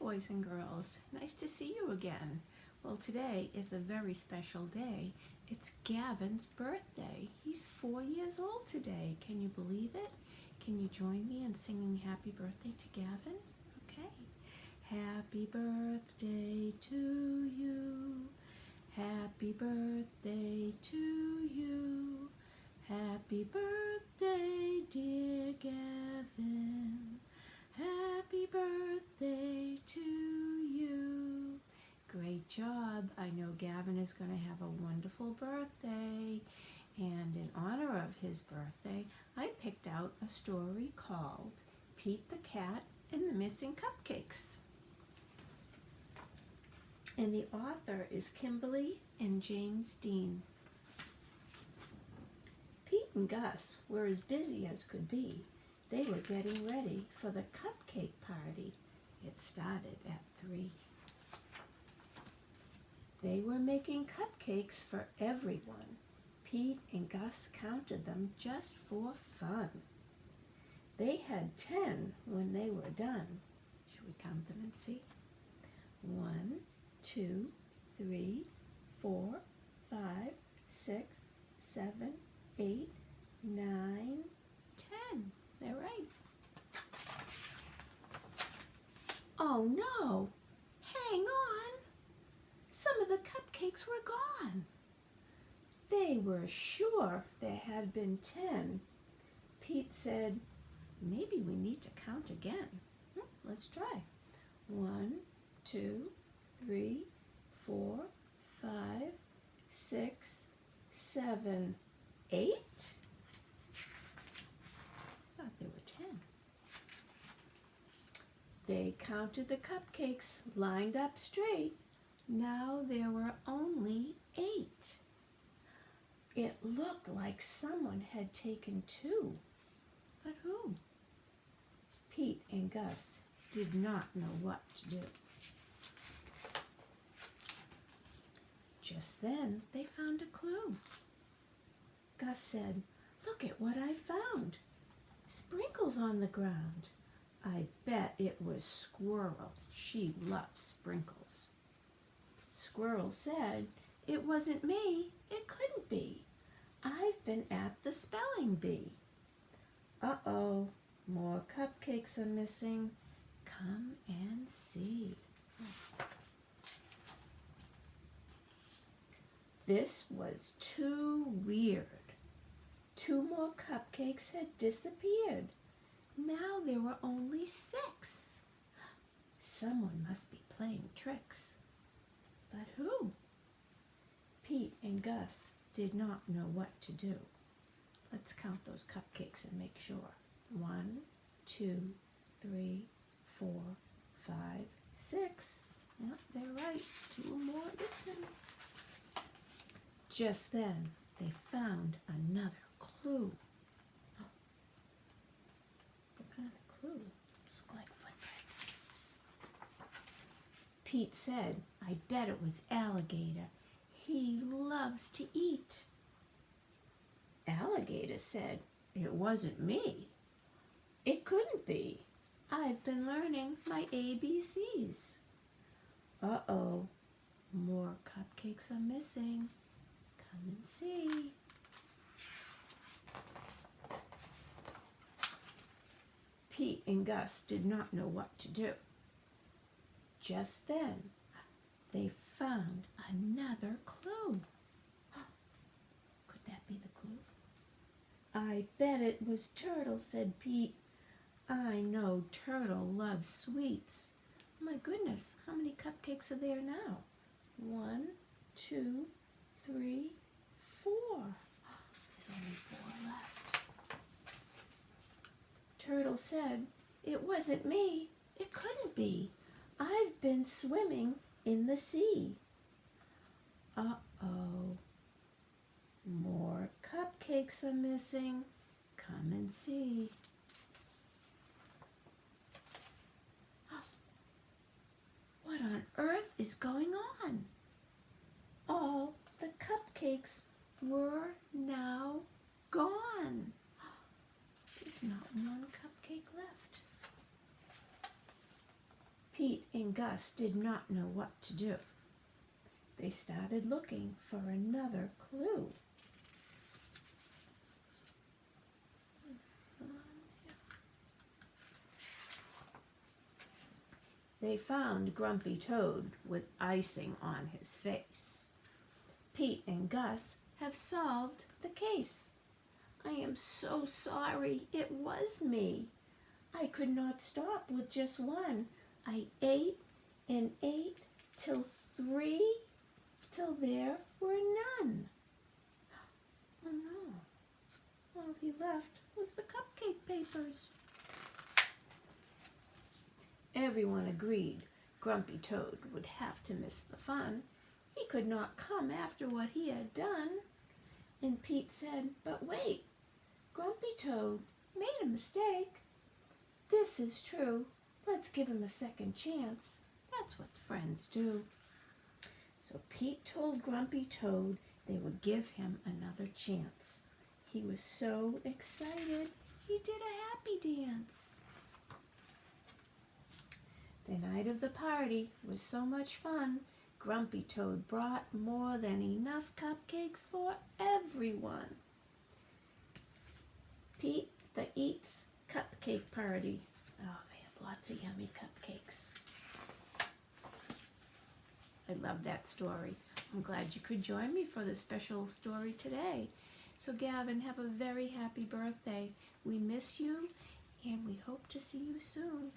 boys and girls. Nice to see you again. Well, today is a very special day. It's Gavin's birthday. He's 4 years old today. Can you believe it? Can you join me in singing happy birthday to Gavin? Okay. Happy birthday to you. Happy birthday to you. Happy birthday, dear Gavin. Happy birthday to you. Great job. I know Gavin is going to have a wonderful birthday. And in honor of his birthday, I picked out a story called Pete the Cat and the Missing Cupcakes. And the author is Kimberly and James Dean. Pete and Gus were as busy as could be. They were getting ready for the cupcake party. It started at 3. They were making cupcakes for everyone. Pete and Gus counted them just for fun. They had 10 when they were done. Should we count them and see? 1, 2, 3, 4, 5, 6, 7, 8, 9, 10. They're right. Oh no! Hang on! Some of the cupcakes were gone. They were sure there had been 10. Pete said, maybe we need to count again. Let's try. 1, 2, 3, 4, 5, 6, 7, 8. Thought there were 10. They counted the cupcakes lined up straight. Now there were only 8. It looked like someone had taken 2. But who? Pete and Gus did not know what to do. Just then they found a clue. Gus said, "Look at what I found. Sprinkles on the ground. I bet it was Squirrel. She loves sprinkles." Squirrel said, "It wasn't me. It couldn't be. I've been at the spelling bee." Uh-oh, more cupcakes are missing. Come and see. This was too weird. 2 more cupcakes had disappeared. Now there were only 6. Someone must be playing tricks. But who? Pete and Gus did not know what to do. Let's count those cupcakes and make sure. 1, 2, 3, 4, 5, 6. Yep, they're right. 2 more missing. Just then, they found another clue. What kind of clue? Those look like footprints. Pete said, "I bet it was Alligator. He loves to eat." Alligator said, "It wasn't me. It couldn't be. I've been learning my ABCs." Uh-oh, more cupcakes are missing. Come and see. Pete and Gus did not know what to do. Just then, they found another clue. Could that be the clue? "I bet it was Turtle," said Pete. "I know Turtle loves sweets." My goodness, how many cupcakes are there now? 1, 2, 3, 4. There's only 4 left. Turtle said, "It wasn't me. It couldn't be. I've been swimming in the sea." Uh-oh. More cupcakes are missing. Come and see. What on earth is going on? All the cupcakes were now gone. There's not one cupcake left. Pete and and Gus did not know what to do. They started looking for another clue. They found Grumpy Toad with icing on his face. Pete and Gus have solved the case. I am so sorry, it was me. I could not stop with just one. I ate and ate till there were none. Oh no, all he left was the cupcake papers. Everyone agreed Grumpy Toad would have to miss the fun. He could not come after what he had done. And Pete said, "But wait, Grumpy Toad made a mistake. This is true. Let's give him a second chance. That's what friends do." So Pete told Grumpy Toad they would give him another chance. He was so excited, he did a happy dance. The night of the party was so much fun, Grumpy Toad brought more than enough cupcakes for everyone. Pete the Eats Cupcake Party. Oh, they have lots of yummy cupcakes. I love that story. I'm glad you could join me for this special story today. So Gavin, have a very happy birthday. We miss you, and we hope to see you soon.